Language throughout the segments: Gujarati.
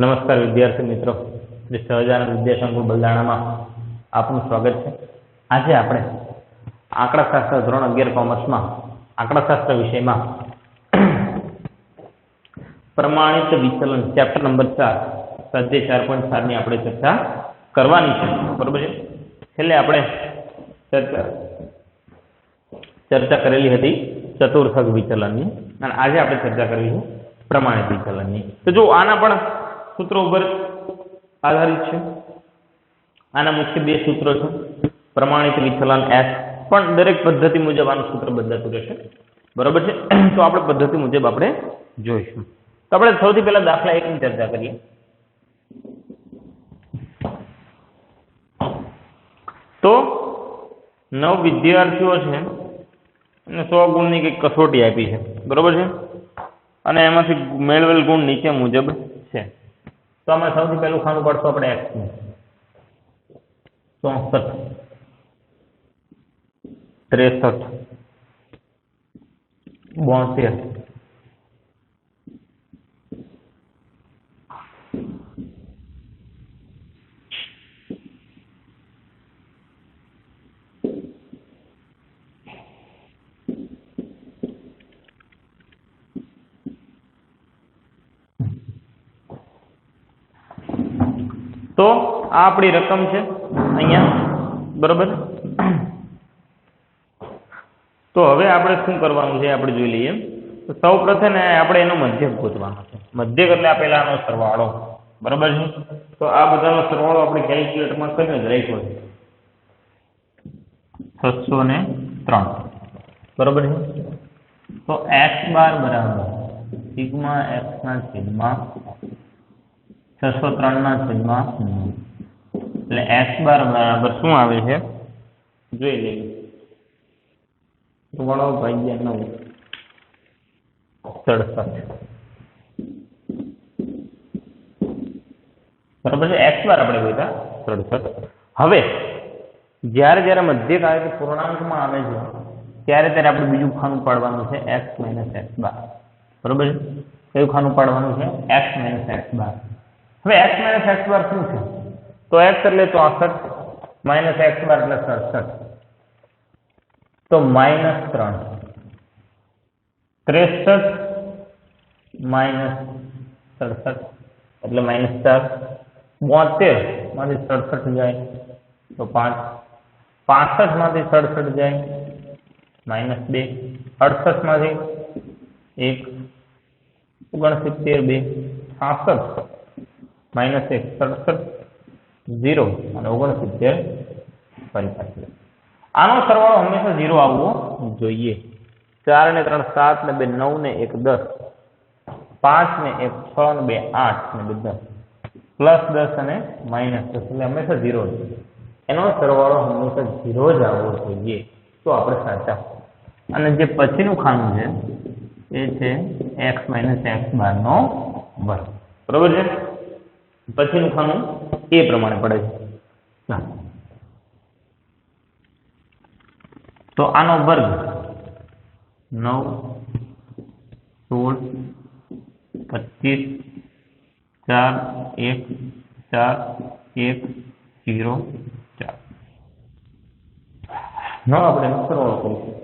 नमस्कार विद्यार्थी मित्रों, श्री सहजानंद विद्यासंकुल बलदाणा में आपનું स्वागत है। आज આપણે આંકડાશાસ્ત્ર ધોરણ 11 કોમર્સ માં આંકડાશાસ્ત્ર વિષય માં પ્રમાણિત વિચલન ચેપ્ટર નંબર 4 સ્વાધ્યાય 4.4 ની આપણે ચર્ચા કરવાની છે, બરોબર છે। છેલ્લે આપણે ચર્ચા કરેલી હતી ચતુર્થક વિચલનની અને આજે આપણે ચર્ચા કરવી છે પ્રમાણિત વિચલનની। તો જો આના પણ सूत्रों पर आधारित है। आना मुख्य बे सूत्रों है, प्रमाणित विचलन एस, पण दरेक पद्धति मुजब आनु सूत्र बदलातुं रहेशे, बराबर है। तो आपणे पद्धति मुजब आपणे जोईशुं। तो आपणे सौथी पहेला दाखला 1 ની चर्चा करीए। तो 9 विद्यार्थीओ छे અને 100 गुणनी કંઈક कसोटी આપી છે, बराबर है। અને એમાંથી મેળવેલ ગુણ નીચે મુજબ છે। तो आम सौ पहलू खानु पड़शे अपने एक्स में 64, 63, 72, तो आपणी रकम है अहींया, बराबर। तो हवे आपणे शुं करवानुं छे आपणे जोई लईए। तो सौ प्रथम आपणे एनो मध्यक गोतवानो छे। मध्यक एटले आ पेलानो सरवाळो, बराबर है। तो आ बधानो सरवाळो आपणे केल्क्युलेटर में करीने ज राख्यो छे 603, बराबर है। तो एक्स बार बराबर सिग्मा एक्स ना छेदमां 603 ना छेदमां એટલે x બાર બરાબર શું આવે છે જોઈ લઈએ। તો ગણો ભાગ્યા 9 67, બરાબર છે। x બાર આપણે ગોતા 67। હવે જ્યારે જ્યારે મધ્યક આવે કે પૂર્ણાંકમાં આવે છે ત્યારે ત્યારે આપણે બીજું ખાનું પાડવાનું છે x - x બાર, બરાબર છે। કયું ખાનું પાડવાનું છે x - x બાર। હવે x - x બાર શું છે? तो x એટલે 64 माइनस x बार એટલે 67, तो -3, 63 माइनस 67 એટલે -4, 72 માંથી 67 જાય तो 5, 65 માંથી 67 જાય -2, 68 માંથી 1, 69 2, 66 -1 67 0 અને 69 ફરી પાછું। આનો સરવાળો હંમેશા 0 આવવો જોઈએ। 4 ને 3 7 ને 2 9 ને 1 10, 5 ને 1 6 ને 2 8 ને 2 10, +10 અને -10 એટલે હંમેશા 0 છે। એનો સરવાળો હંમેશા 0 જ આવવો જોઈએ તો આપણે સાચા। અને જે પછીનું ખાનું છે એ છે x - x બાર નો વર્ગ, બરાબર છે। પછીનું ખાનું એ પ્રમાણે પડે છે। તો આનો વર્ગ 9 16 25 4 1 4 1 0 4 નો આપણે સરવાળો કરીશું।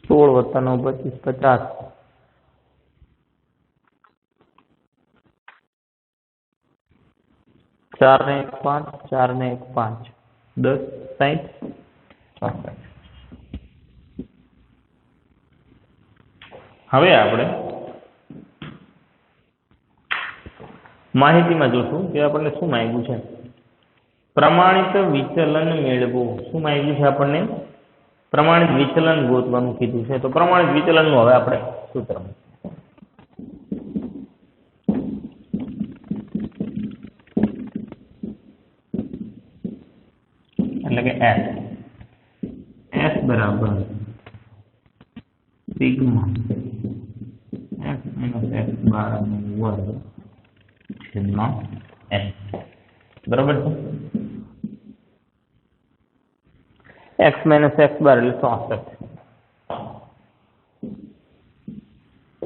16 + 9 25 50, 4 ને 1 5, 4 ને 1 5, 10 60 64। હવે આપણે માહિતીમાં જોશું કે આપણને શું માંગ્યું છે। પ્રમાણિત વિચલન મેળવવું શું માંગ્યું છે આપણને? प्रमाणित विचलन गोतवानुं कीधुं छे। तो प्रमाणित विचलननुं हवे आपणे सूत्र એટલે કે s बराबर सिग्मा x - x बार वर्ग छेदमां s, बराबर है। x - x बार એટલે 64,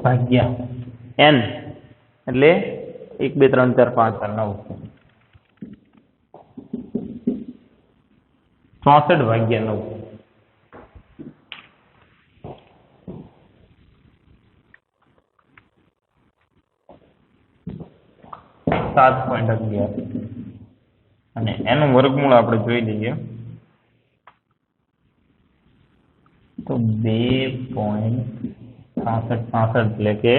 ભાગ્યા n એટલે 1 2 3 4 5 6 9 64 ભાગ્યા 9 7.11 અને એનું વર્ગમૂળ આપણે જોઈ લઈએ તો 2.66 એટલે કે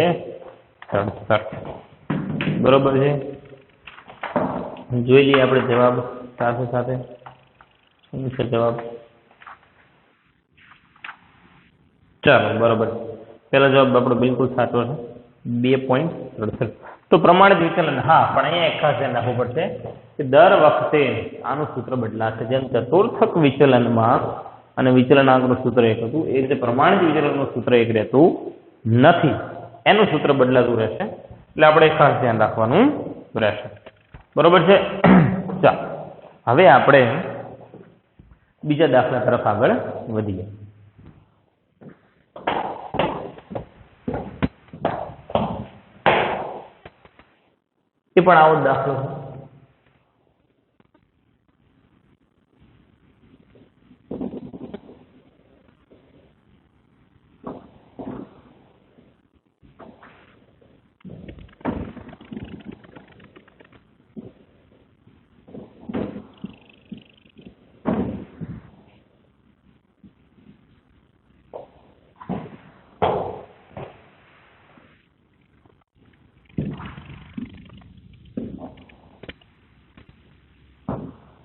67 બરોબર છે જોઈ લઈએ આપણે જવાબ સાથે સાથે શું છે જવાબ ચાલો બરોબર પહેલો જવાબ આપણો બિલકુલ સાચો છે 2.67 તો પ્રમાણિત વિચલન હા પણ અહીંયા એક ખાસ ધ્યાન રાખવું પડશે કે દર વખતે આનું સૂત્ર બદલાશે જેમ ચતુર્થક વિચલનમાં અને વિચલનાંકનું સૂત્ર એક હતું એ રીતે પ્રમાણિત વિચલનનું સૂત્ર એક રહેતું નથી એનું સૂત્ર બદલાતું રહેશે એટલે આપણે ખાસ ધ્યાન રાખવાનું રહેશે બરોબર છે ચાલો હવે આપણે બીજા દાખલા તરફ આગળ વધીએ એ પણ આવો દાખલો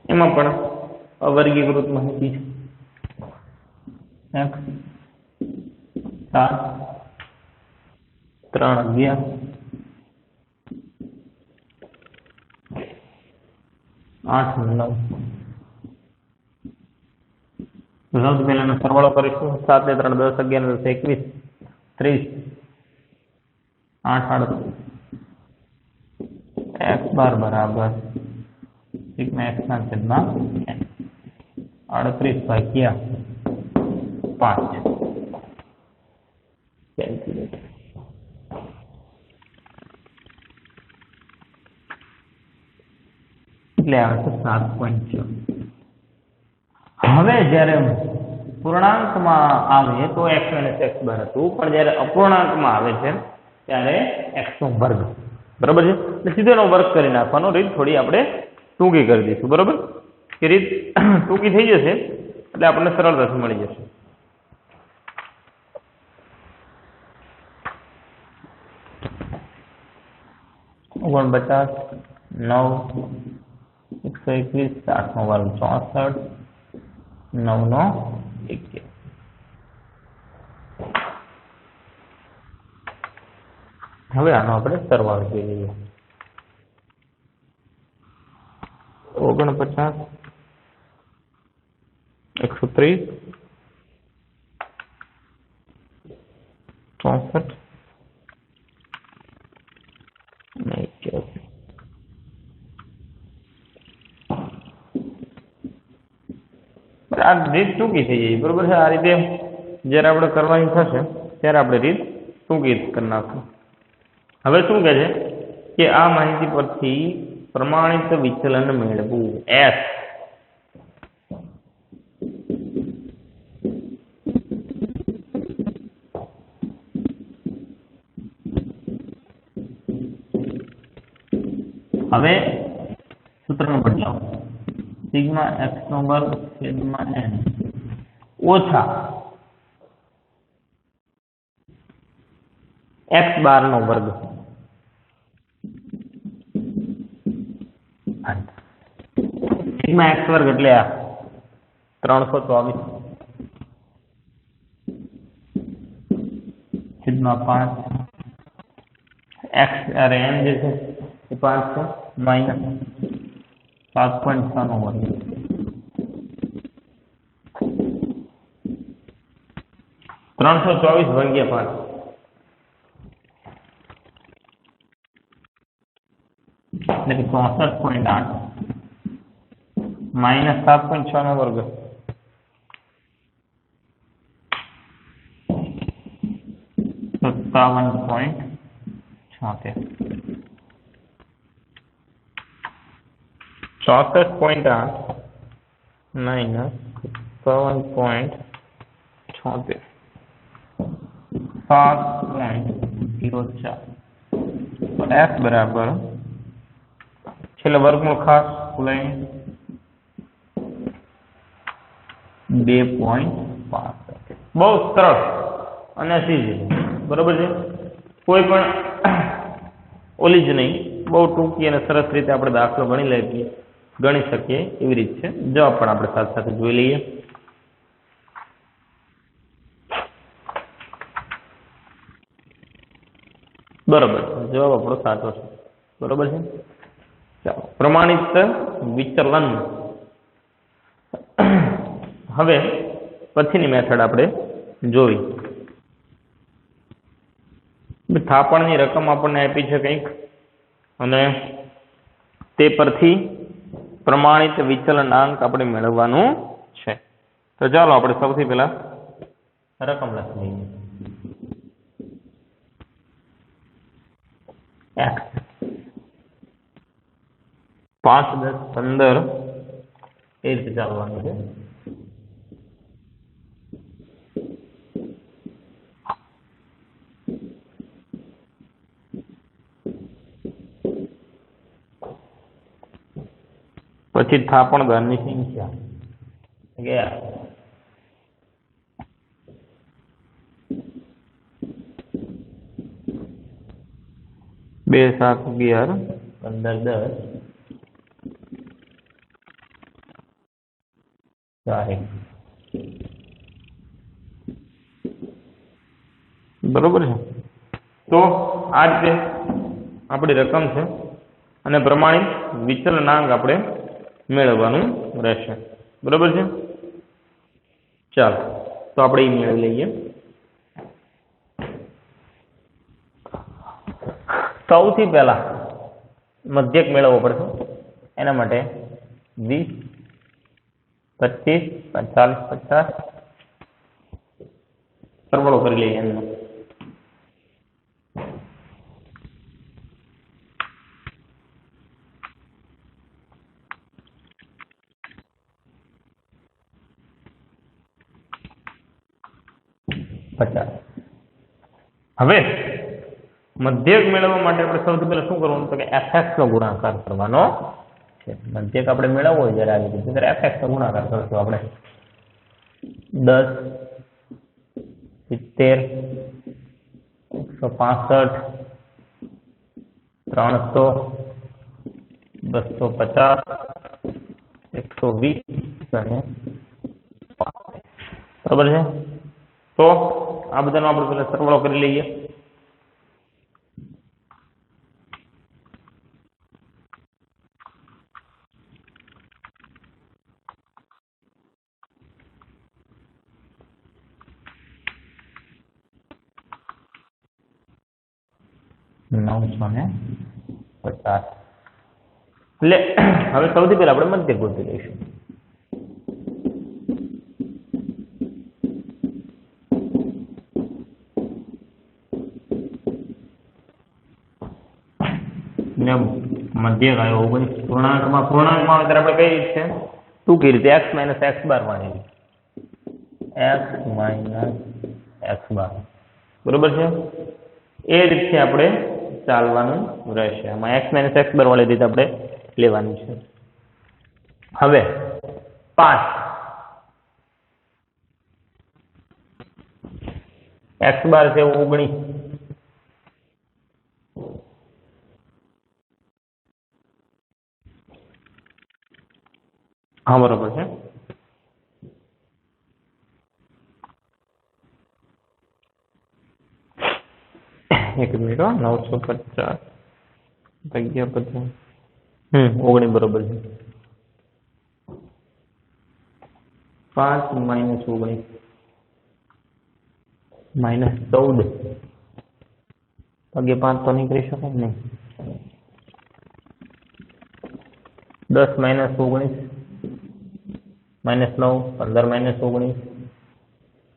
એમાં પણ અવર્ગીકૃત માહિતી છે x 7 3 11 8 9 સૌથી પહેલાનો સરવાળો કરીશું 7 ને 3 10 11 10 21 30 8 8 x બાર બરાબર સિગ્મા x ના છેદમાં 38 ભાગ્યા 5 કેલ્ક્યુલેટર એટલે આવે છે 7.6 હવે જ્યારે પૂર્ણાંકમાં આવે તો x - x બાર હતું પણ જ્યારે અપૂર્ણાંકમાં આવે છે ત્યારે x નો વર્ગ બરાબર છે એટલે સીધો એનો વર્ગ કરી નાખવાનો રીત થોડી આપણે ટૂંકી કરી દઈશું બરાબર કે રીત ટૂંકી થઈ જશે એટલે આપણને સરળતાથી મળી જશે 49 9 121 8 નો વર્ગ 64 9 નો 1 હવે આનો આપણે સરવાળો જોઈ લઈએ 49 130 64 આ રીત ટૂંકી થઈ જાય બરોબર છે આ રીતે જ્યારે આપણે કરવાની થશે ત્યારે આપણે રીત ટૂંકી કરી નાખશું હવે શું કહે છે કે આ માહિતી પરથી પ્રમાણિત વિચલન મેળવવું s હવે સૂત્રનો બદલાવ સિગ્મા x નો વર્ગ છેદમાં n ઓછા x બાર નો વર્ગ સિગ્મા x વર્ગ એટલે આ 324 છેદમાં 5 x અરે n જે છે એ 5 છે માઇનસ 7.6 નો વર્ગ 324 ભાગ્યા 5 એટલે કે 64.8 માઇનસ 7.6 નો વર્ગ 57.76 64.8 माइनस 57.76 7.04 f बराबर छेल्ले वर्गमूळ खास लई 2.65 बहुत सरल અને સીધી બરોબર છે કોઈ પણ ઓલી જ નહીં બહુ ટૂંકી અને સરસ રીતે આપણે દાખલો ગણી શકીએ એવી રીત છે જવાબ પણ આપણે સાથે સાથે જોઈ લઈએ બરોબર જવાબ આપણો સાચો છે બરોબર છે ચાલો પ્રમાણિત વિચલન હવે પછીની મેથડ આપણે જોઈ થાપણની રકમ આપણને આપી છે કંઈક અને તે પરથી પ્રમાણિત વિચલનાંક આપણે મેળવવાનું છે તો ચાલો આપણે સૌથી પહેલા રકમ લખી લઈએ x 5 10 15 એ રીતે ચાલવાનું છે પછી થાપણદારની સંખ્યા ગયા 2 7 11 15 10 4 બરોબર છે તો આ રીતે આપણી રકમ છે અને પ્રમાણિત વિચલનાંક આપણે મેળવવાનું રહેશે બરોબર છે ચાલો તો આપણે એ મેળવી લઈએ સૌથી પહેલા મધ્યક મેળવવો પડશે એના માટે 20 25 45 50 સરવાળો કરી લઈએ એનો હવે મધ્યક મેળવવા માટે આપણે સૌથી પહેલા શું કરવાનું તો કે fx નો ગુણાકાર કરવાનો છે મધ્યક આપણે મેળવવો હોય જ્યારે આવી રીતે ત્યારે fx નો ગુણાકાર કરશું આપણે 10 70 165 300 250 120 અને બરાબર છે તો આ બધાનો આપણે પહેલા સરવાળો કરી લઈએ $950 એટલે હવે સૌથી પહેલા આપણે મધ્યક ગોતી લઈશું મધ્યક આવ્યો 19 પૂર્ણાંકમાં આવે ત્યારે આપણે કઈ રીત છે ટૂંકી રીતે x - x બાર વાળી x - x બાર બરોબર છે એ રીતથી આપણે ચાલવાનું રહેશે આમાં x - x બાર વાળી રીતે આપણે લેવાની છે હવે 5 x બાર છે 19 हाँ बराबर है एक मिनट 950 जग्या 50 19 बराबर है 5 - 19 -14 आगे 5 तो नहीं कर सकते नहीं 10 - 19 -9 15 -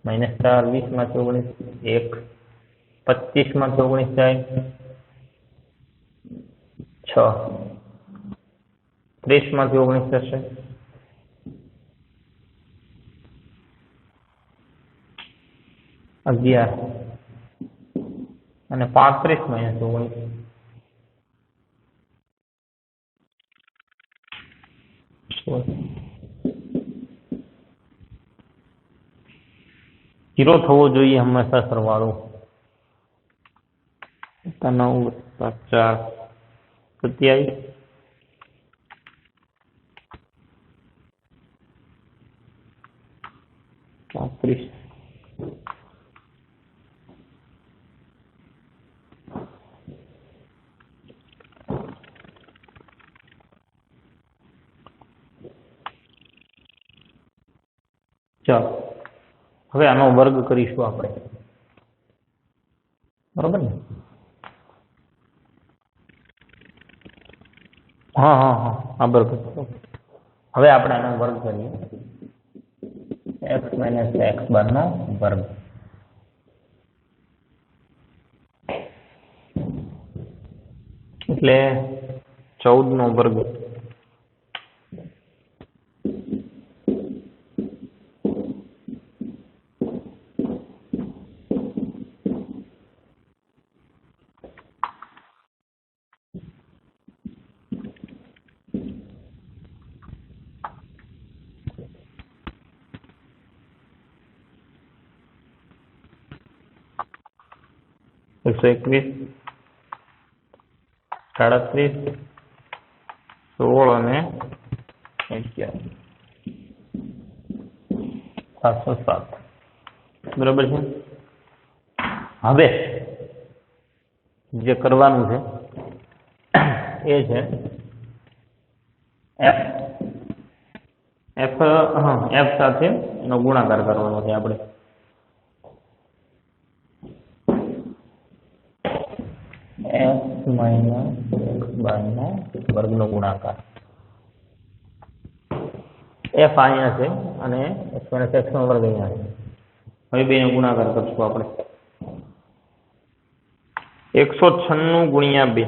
19 -4 20 માંથી 19 1 25 માંથી 19 જાય 6, 30 માંથી 19 જશે 11 અને 35 માઇનસ 19 0 થવો જોઈએ હંમેશા સરવાળો 9 + 4 27 35 ચાલો હવે આનો વર્ગ કરીશું આપણે બરોબર ને હા આ વર્ગ હવે આપણે આનો વર્ગ કરીએ x - x બાર નો વર્ગ એટલે 14 નો વર્ગ एक 37 16 અને 11 707 બરાબર છે હવે જે કરવાનું છે એ છે f સાથે એનો ગુણાકાર કરવાનો છે આપણે x - x બાર નો વર્ગનો ગુણાકાર f અહીંયા છે અને x - x નો વર્ગ અહીંયા છે હવે બેનો ગુણાકાર કરશું આપણે 196 ગુણ્યા 2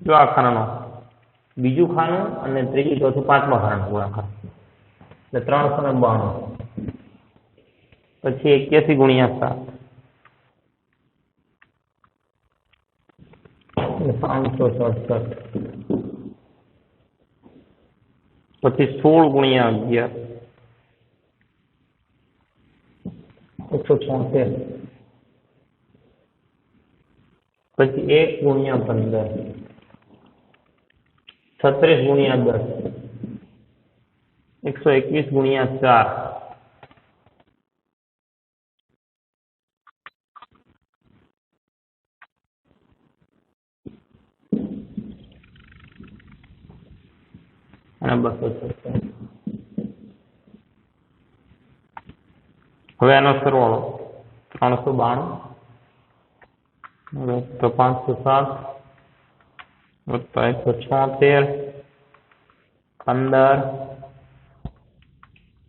જો આ ખાનાનો બીજું ખાનું અને ત્રીજું ચોથું પાંચમા ખાનાનો ગુણાકાર એટલે 392 પછી 81 ગુણ્યા 7 567 પછી 16 ગુણ્યા 11 176 પછી 1 ગુણ્યા 15 36 ગુણ્યા 10 121 ગુણ્યા 4 અને 256 હવે આનો સરવાળો 392 તો 507 વત્તા 176 15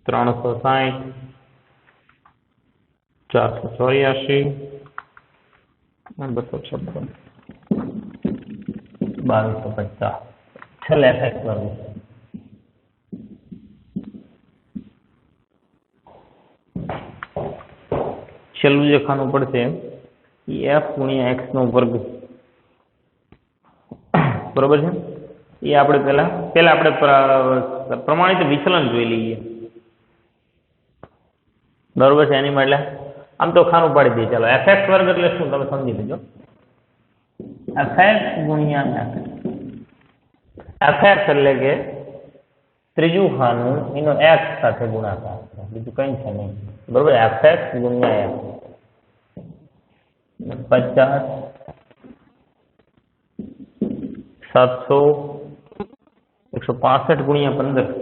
360 484 અને 256 2250 છેલ્લે એફએક્સ વર્ગ છેલ્લું જે ખાનું પડશે એ f ગુણ્યા x નો વર્ગ બરોબર છે એ આપણે પહેલા આપણે પ્રમાણિત વિચલન જોઈ લઈએ બરોબર છે એની માટે આમ તો ખાનું પાડી દઈએ ચાલો fx વર્ગ એટલે શું તમે સમજી લેજો fx ગુણ્યા fx એટલે કે ત્રીજું ખાનું એનો x સાથે ગુણાકાર બીજું કંઈ છે નહીં બરોબર fx ગુણ્યા x 50 700 165 ગુણ્યા 15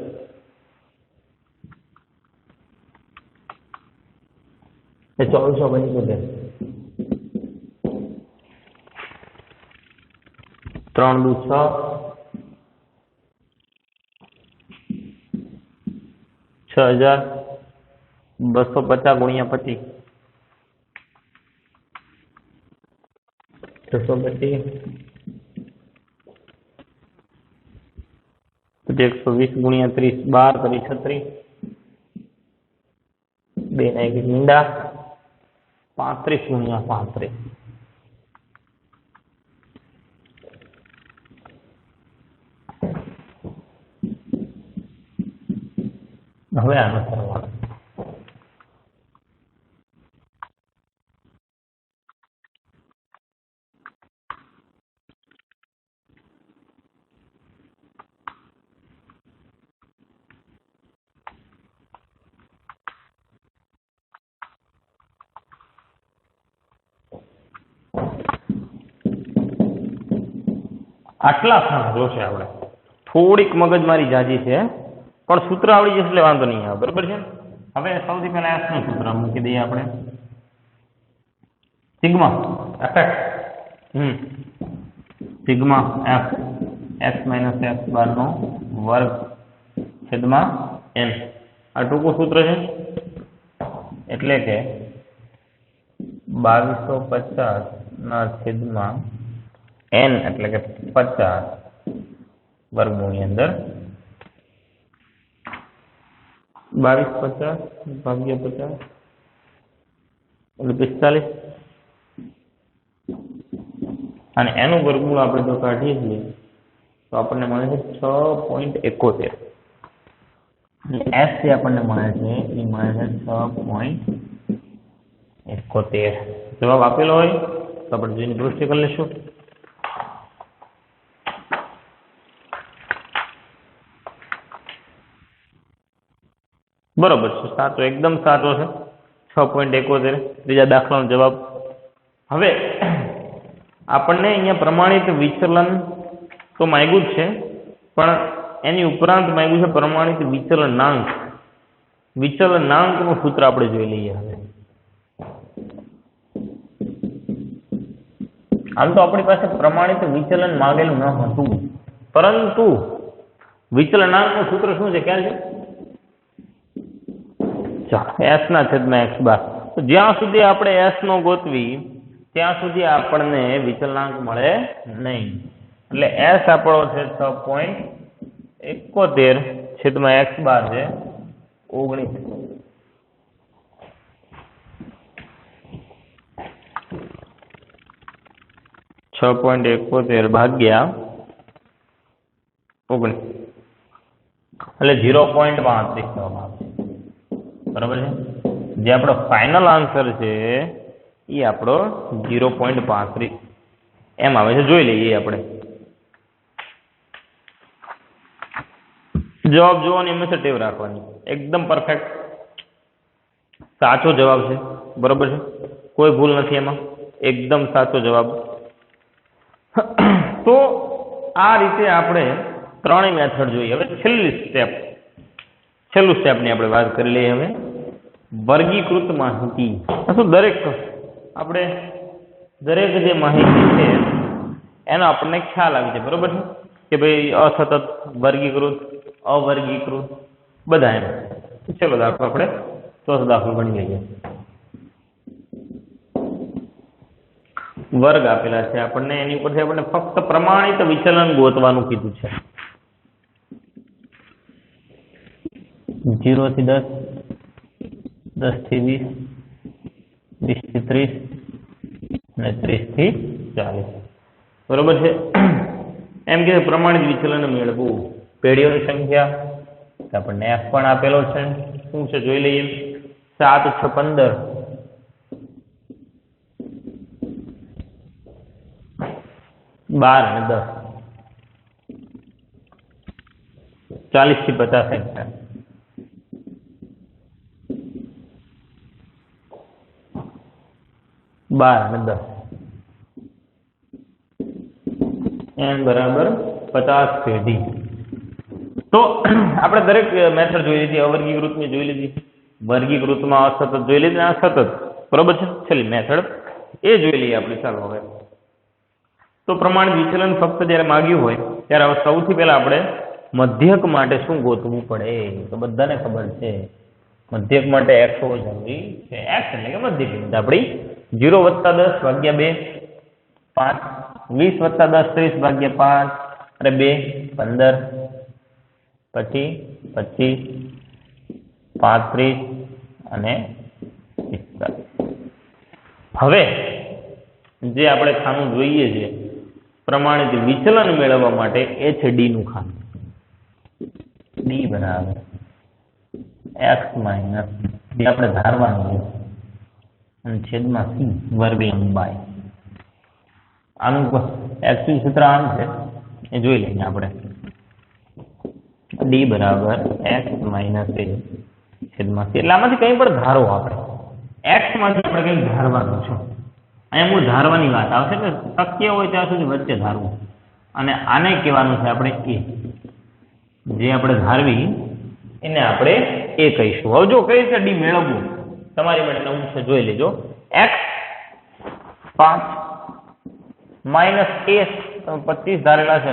એ 2475 3 દુ 6 6250 ગુણ્યા 25 625 પછી 120 ગુણ્યા 30 12 કરી 36 2 ના 1 મીંડા 35 ગુણ્યા 35 હવે આનો સરવાળો આટલા ખાના જોશે આપણે થોડીક મગજમારી જાજી છે પણ સૂત્ર આવડી જશે એટલે વાંધો નહીં આવે બરાબર છે હવે સૌથી પહેલા f નું સૂત્ર મૂકી દઈએ આપણે sigma fx sigma f x - x બાર નો વર્ગ છેદમાં n આ ટૂંકું સૂત્ર છે એટલે કે 2250 ના છેદમાં n એટલે કે 50 વર્ગમૂળની અંદર 2250 ભાગ્યા 50 એટલે 45 અને એનું વર્ગમૂળ આપણે જો કાઢીએ છીએ તો આપણને મળે છે 6.71 s જે આપણને મળે છે એ મળે છે 6.71 જવાબ આપેલો હોય તો આપણે જોઈને દૃષ્ટિ કરી લઈશું બરોબર છે સાચો એકદમ સાચો છે 6.71 ત્રીજા દાખલાનો જવાબ હવે આપણને અહીંયા પ્રમાણિત વિચલન તો માંગ્યું જ છે પણ એની ઉપરાંત માંગ્યું છે પ્રમાણિત વિચલનાંકનું સૂત્ર આપણે જોઈ લઈએ હવે આમ તો આપણી પાસે પ્રમાણિત વિચલન માંગેલું ન હતું પરંતુ વિચલનાંકનું સૂત્ર શું છે ખ્યાલ છે s ના છેદમાં x બાર તો જ્યાં સુધી આપણે s નો ગોતવી ત્યાં સુધી આપણને વિચલનાંક મળે નહીં એટલે s આપણો છે 6.71 છેદમાં x બાર છે 19 6.71 ભાગ્યા 19 એટલે 0.32 બરાબર છે જે આપણો ફાઇનલ આન્સર છે એ આપણો 0.35 એમ આવે છે જોઈ લઈએ આપણે જવાબ જોવાની હંમેશા ટેવ રાખવાની એકદમ પરફેક્ટ સાચો જવાબ છે બરાબર છે કોઈ ભૂલ નથી એમાં એકદમ સાચો જવાબ તો આ રીતે આપણે ત્રણેય મેથડ જોઈએ હવે છેલ્લું સ્ટેપની આપણે વાત કરી લઈએ હવે વર્ગીકૃત માહિતી શું દરેક જે માહિતી છે એનો આપણને ખ્યાલ આવી જાય બરોબર છે કે ભાઈ અસતત વર્ગીકૃત અવર્ગીકૃત બધા એમ ચલો દાખલો આપણે ચોથો દાખલો ગણી લઈએ વર્ગ આપેલા છે આપણને એની ઉપરથી આપણને ફક્ત પ્રમાણિત વિચલન ગોતવાનું કીધું છે 0 થી 10 10 થી 20 20 થી 30 અને 30 થી 40 બરોબર છે એમ કે પ્રમાણિત વિચલન મેળવવું પેઢીઓની સંખ્યા આપણને f પણ આપેલો છે શું છે જોઈ લઈએ 7 6 15 12 અને 10 40 થી 50 સંખ્યા 12 અને 10 n બરાબર 50 પેઢી તો આપણે દરેક મેથડ જોઈ લીધી અવર્ગીકૃતની જોઈ લીધી વર્ગીકૃતમાં અસતત જોઈ લીધી અને સતત બરોબર છે છેલ્લી મેથડ એ જોઈ લઈએ આપણે ચાલો હવે તો પ્રમાણિત વિચલન ફક્ત જ્યારે માંગ્યું હોય ત્યારે હવે સૌથી પહેલા આપણે મધ્યક માટે શું ગોતવું પડે તો બધાને ખબર છે મધ્યક માટે x હોવો જરૂરી છે x એટલે કે મધ્યક કિંમત આપણી 0 + 10 / 2 5 20 + 10 30 ભાગ્યા 5 અને 2 15 પછી 25 35 અને 45. હવે જે આપણે ખાનું જોઈએ છે પ્રમાણિત વિચલન મેળવવા માટે એ છે ડી નું ખાનું. ડી બરાબર x માઇનસ જે આપણે ધારવાનું છે અને છેદમાં c વર્ગ લંબાઈ. આનું એક્ચ્યુઅલ સૂત્ર આમ છે એ જોઈ લઈએ આપણે. ડી બરાબર x માઇનસ a છેદમાં c. એટલે આમાંથી કંઈ પણ ધારો આપણે x માંથી આપણે કંઈક ધારવાનું છે. અહીંયા મૂળ ધારવાની વાત આવશે કે શક્ય હોય ત્યાં સુધી વચ્ચે ધારવું. અને આને કહેવાનું છે આપણે a. જે આપણે ધારવી એને આપણે a કહીશું. હવે જો કઈ રીતે ડી મેળવવું તમારી માટે નવું છે, જોઈ લેજો. x 5 માઇનસ a 25 ધારેલા છે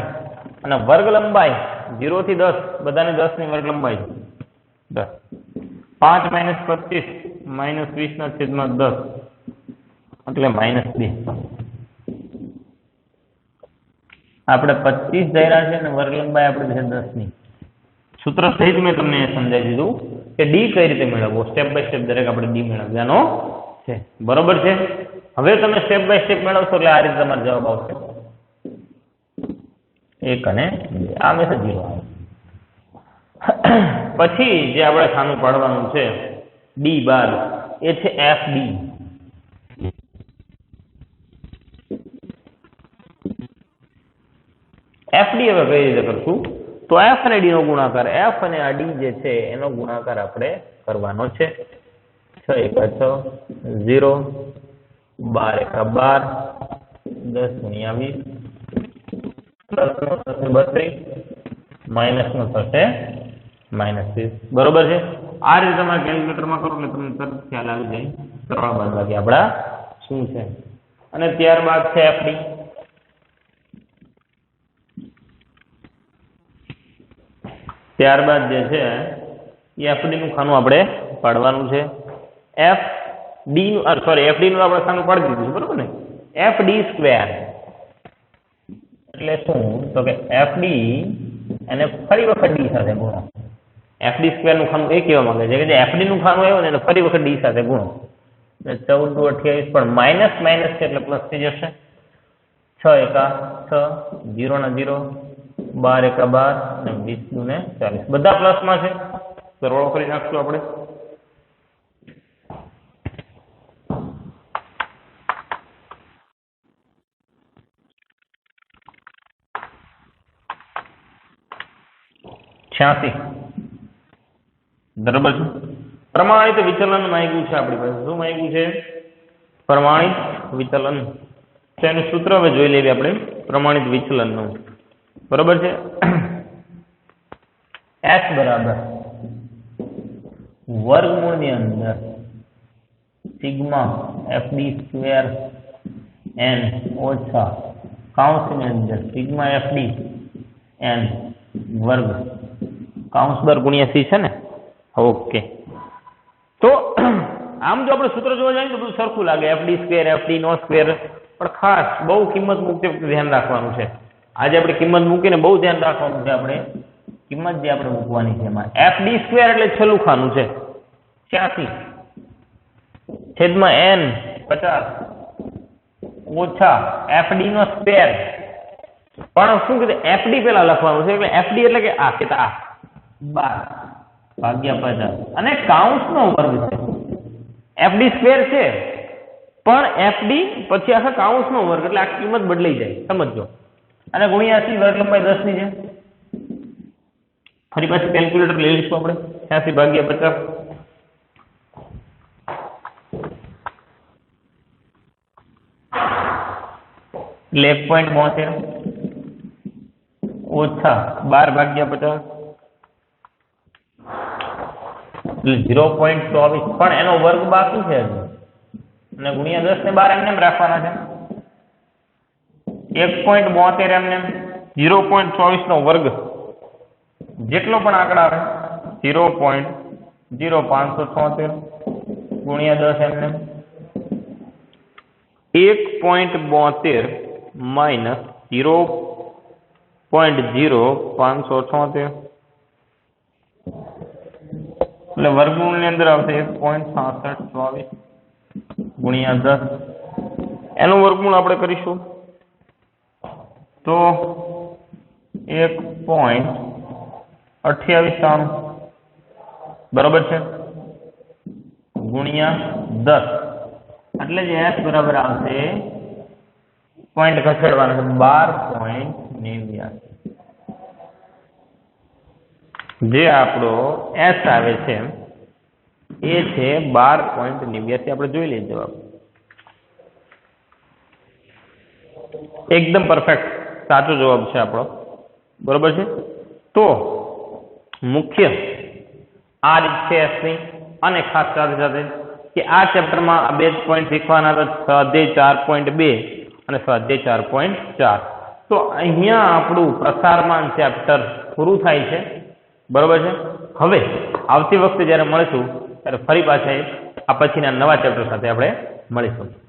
અને વર્ગ લંબાઈ 0 થી 10 બધાને 10 ની વર્ગ લંબાઈ છે 10. 5 માઇનસ 25 માઇનસ 20 ના છેદમાં 10 એટલે -2. આપણે 25 ધાર્યા છે અને વર્ગ લંબાઈ આપણે છે 10 ની. સૂત્ર સહિત મેં તમને સમજાવી દીધું કે ડી કઈ રીતે મેળવવો. સ્ટેપ બાય સ્ટેપ દરેક આપણે ડી મેળવવાનો છે. બરોબર છે. હવે તમે સ્ટેપ બાય સ્ટેપ મેળવશો એટલે આ રીતે તમારો જવાબ આવશે 1 અને 2. આ મેથડ 0 આવે. પછી જે આપણે ખાનું પાડવાનું છે ડી બાદ એ છે એફ ડી. એફ ડી હવે કઈ રીતે કરશું તો એફ અને ડી નો ગુણાકાર, એફ અને આ ડી જે છે એનો ગુણાકાર આપણે કરવાનો છે. 6 × 6 0 12 × 12 10 × 20 32 માઇનસ નો થશે -30. બરોબર છે. આ રીતે તમારે કેલ્ક્યુલેટરમાં કરો એટલે તમને તરત ખ્યાલ આવી જાય સરળ બાદબાકી આપણા શું છે. અને ત્યારબાદ છે એફડી. ત્યારબાદ જે છે એ એફડી નું ખાનું આપણે પાડવાનું છે. એફ ડી નું એફડી નું આપણે ખાનું પાડી દીધું છે. બરોબર ને. એફ ડી સ્ક્વેર એટલે શું તો કે એફડી અને ફરી વખત ડી સાથે ગુણો. એફડી સ્ક્વેર નું ખાનું એ કહેવા માંગે છે કે જે એફડી નું ખાનું આવ્યું ને એને ફરી વખત ડી સાથે ગુણો. 14 × 28 પણ માઇનસ માઇનસ છે એટલે પ્લસ થઈ જશે. 6 × 6 0 ના 0 12 × 12 અને 20 ને 40 બધા પ્લસમાં છે. સરવાળો કરી નાખશું આપણે. બરાબર છે. પ્રમાણિત વિચલન માંગ્યું છે આપણી પાસે. શું માંગ્યું છે? પ્રમાણિત વિચલન. તેનું સૂત્ર હવે જોઈ લેવી આપણે પ્રમાણિત વિચલનનું. બરોબર છે. x બરાબર વર્ગમૂળની અંદર સિગ્મા fd સ્ક્વેર n ઓછા કૌંસની અંદર સિગ્મા fd n વર્ગ કૌંસ દર ગુણ્યા c છે ને. ઓકે. તો આમ જો આપણે સૂત્ર જોવા જઈએ તો બધું સરખું લાગે. fd સ્ક્વેર fd નો સ્ક્વેર. પણ ખાસ બહુ કિંમત મૂકતી વખતે ધ્યાન રાખવાનું છે. આજે આપણે કિંમત મૂકીને બહુ ધ્યાન રાખવાનું છે. આપણે કિંમત જે આપણે મૂકવાની છે એમાં fd સ્ક્વેર એટલે છેલ્લું ખાનું છે 86 છેદમાં n 50 ઓછા fd નો સ્ક્વેર. પણ શું કીધું fd પેલા લખવાનું છે એટલે fd એટલે કે આ 12 ભાગ્યા 50 અને કૌંસનો વર્ગ છે. fd સ્ક્વેર છે પણ fd પછી આખા કૌંસનો વર્ગ એટલે આ કિંમત બદલાઈ જાય. સમજો. અને ગુણ્યા 80 વર્ગ લંબાઈ 10 ની છે. ફરી પાછું કેલ્ક્યુલેટર લઈ લઈશું આપણે. 86 ભાગ્યા 50 1.72 ઓછા 12 ભાગ્યા 50 એટલે 0.24 પણ એનો વર્ગ બાકી છે અને ગુણ્યા 10 ને 12 એમને રાખવાના છે. 1.72 એમને 0.24 નો વર્ગ જેટલો પણ આંકડા આવે 0.0576 ગુણ્યા 10 એમને 1.72 માઇનસ 0.0578 એટલે વર્ગમૂળની અંદર આવશે 1.6624 ગુણ્યા 10 એનું વર્ગમૂળ આપણે કરીશું તો 1.2893 બરાબર છે ગુણ્યા 10 એટલે જે s બરાબર આવશે પોઈન્ટ ખસેડવાનો છે 12.89 જે આપણો s આવે છે એ છે 12.89 આપણે જોઈ લઈએ જવાબ એકદમ પરફેક્ટ સાચો જવાબ છે આપણો બરોબર છે તો મુખ્ય આ રીત છે s ની અને ખાસ સાથે સાથે કે આ ચેપ્ટરમાં આ બે પોઈન્ટ શીખવાના હતા સ્વાધ્યાય 4.2 અને સ્વાધ્યાય 4.4 તો અહીંયા આપણું પ્રસારમાન ચેપ્ટર પૂરું થાય છે બરોબર છે હવે આવતી વખતે જ્યારે મળીશું ત્યારે ફરી પાછા આ પછીના નવા ચેપ્ટર સાથે આપણે મળીશું